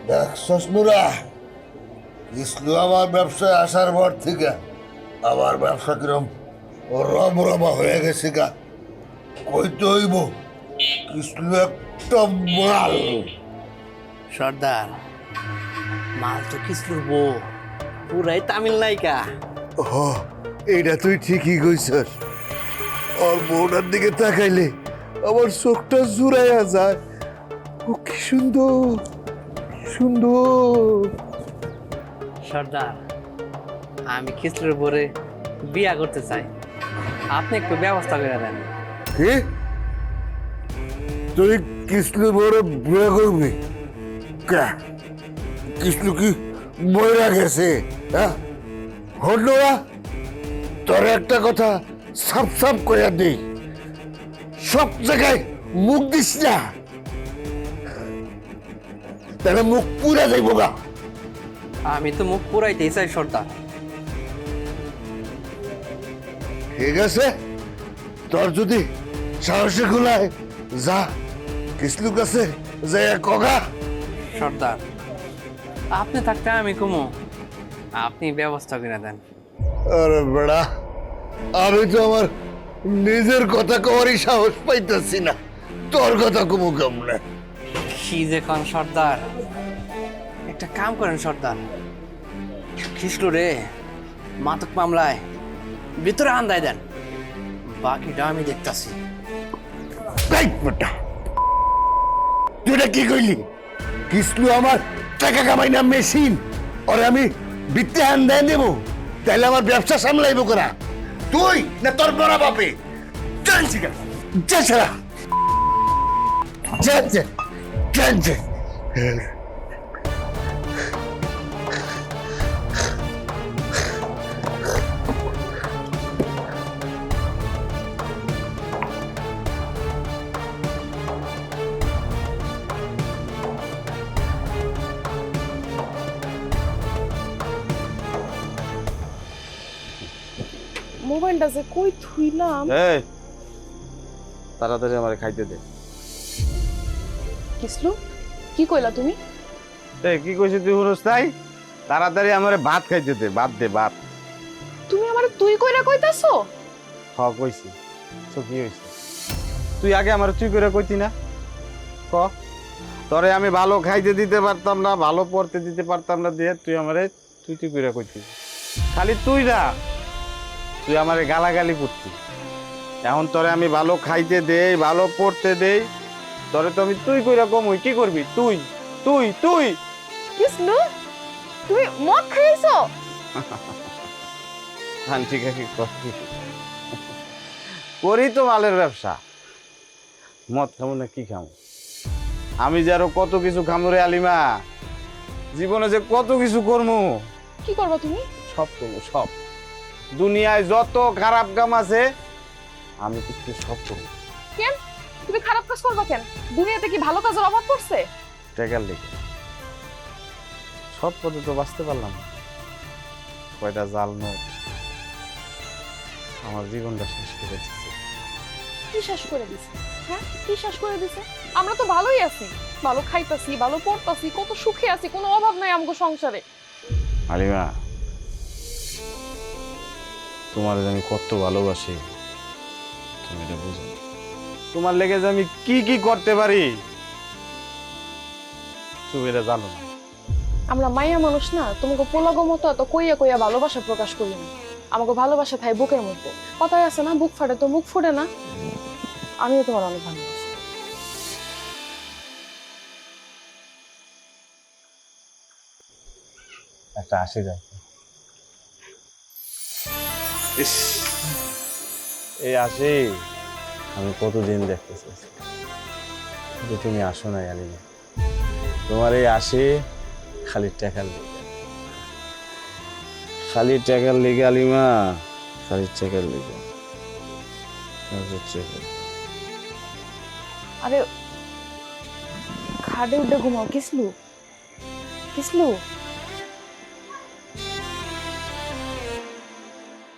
দেখছস নুরা, ইসলু আমার ব্যবসায় আসার পর থেকে আমার ব্যবসা কিরম রমরমা হয়ে গেছে গা। কইতে হইব ইসলু একটা মাল। সর্দার, মাল তো কিসলুর বউ, পুরাই তামিল নায়িকা। হ, এইটা তুই ঠিকই কইছস। ওর বউটার দিকে তাকাইলে আমার চোখটা জুড়াইয়া যায়। ও কি সুন্দর, কি সুন্দর। সর্দার, আমি কিসলুর বউরে বিয়া করতে চাই, আপনি একটু ব্যবস্থা করে দেন। কি? তুই কিসলু বউরে বিয়ে করবি? কা কিসলু কি মইরা গেছে? হ্যাঁ, হন্ডুরা, তোর একটা কথা সাপ সাপ কইয়া দিই, সব জায়গায় মুখ দিস না, তাহলে মুখ পুরা যাইব গা। আমি তো মুখ পুরাইতেই চাই সর্দার। ঠিক আছে, তোর যদি সাহসে খোলায় যা কিসলু কাছে যাইয়া কগা। সর্দার, আপনি থাকতে আমি কমু, আপনি ব্যবস্থা করে দেন। আরে বেড়া, আমি তো আমার নিজের কথা কওয়ারই সাহস পাইতেছি না, তোর কথা কমু কেমনে? কি যে খান সর্দার, একটা কাম করেন সর্দার, খিসলু রে মাদক মামলায় ভিতরে আন্দায় দেন, বাকিটা আমি দেখতাছি। এই বেটা, তুই এটা কি কইলি? কিসলু আমার টাকা কামাই না মেশিন, ওরে আমি বিত্তে হান দেয় দেব, তাহলে আমার ব্যবসা সামলাইব করা তুই না তোর বড় বাপে? জানছি কেন যা ছাড়া জানছে জানছে। মোবাইলটা যে কই থুইলাম। এই তাড়াতাড়ি আমারে খাইতে দে। কিসলু, কি কইলা তুমি? এই কি কইছিস তুই হরস তাই? তাড়াতাড়ি আমারে ভাত খাইতে দে, ভাত দে ভাত। তুমি আমারে তুই কইরা কইতাছো? হ কইছি। তো কি হইছে? তুই আগে আমারে তুই করে কইতি না? ক, তোরে আমি ভালো খাইতে দিতে পারতাম না, ভালো পড়তে দিতে পারতাম না, দিয়ে তুই আমারে তুই তুই করে কইতি। খালি তুই না, তুই আমারে গালাগালি করতি। এখন তোরে আমি ভালো খাইতে দেই, ভালো পড়তে দেই, তোরে তো আমি তুই কইরা কমই, কি করবি তুই? তুই তুই কিসলু, তুমি মদ খাইছো? হ্যাঁ ঠিক আছে, করি তো মালের ব্যবসা, মদ খাবো না কি খাবো? আমি যে আরো কত কিছু খামো রে আলিমা, জীবনে যে কত কিছু করবো। কি করবা তুমি? সব করবো, সব। দুনিয়ায় যত খারাপ কাম আছে আমি কিন্তু সব করবো। কেন তুমি খারাপ কাজ করবা কেন? দুনিয়াতে কি ভালো কাজের অভাব পড়ছে? টাকার লেগে সব পথে তো বাঁচতে পারলাম না। কয়টা জাল নোট আমার জীবনটা শেষ করে দিচ্ছে। কি শেষ করে দিছে? হ্যাঁ, কি শেষ করে দিছে? আমরা তো ভালোই আছি, ভালো খাইতাছি, ভালো পড়তাছি, কত সুখে আছি, কোনো অভাব নাই আমগো সংসারে। আলিমা, তোমার যে আমি কত ভালোবাসি তুমি এটা বুঝো না। তোমার লেগে যে আমি কি কি করতে পারি তুমি এটা জানো না। আমরা মাইয়া মানুষ না, তোমাকে পোলাগো মতো এত কইয়া কইয়া ভালোবাসা প্রকাশ করি না। আমাকে ভালোবাসা থাকে বুকের মধ্যে, কথাই আছে না, বুক ফাটে তো মুখ ফুটে না। আমিও তোমার অনেক ভালোবাসি। একটা আসে যায় এই আসে, আমি কতদিন দেখতে চাইছি কিন্তু তুমি আসো না আলিমা। তোমার এই আসে খালি টাকার লেগে, খালি টাকার লেগে আলিমা, খালি টাকার লেগে। আরে খাটে উঠে ঘুমাও কিসলু, কিসলু।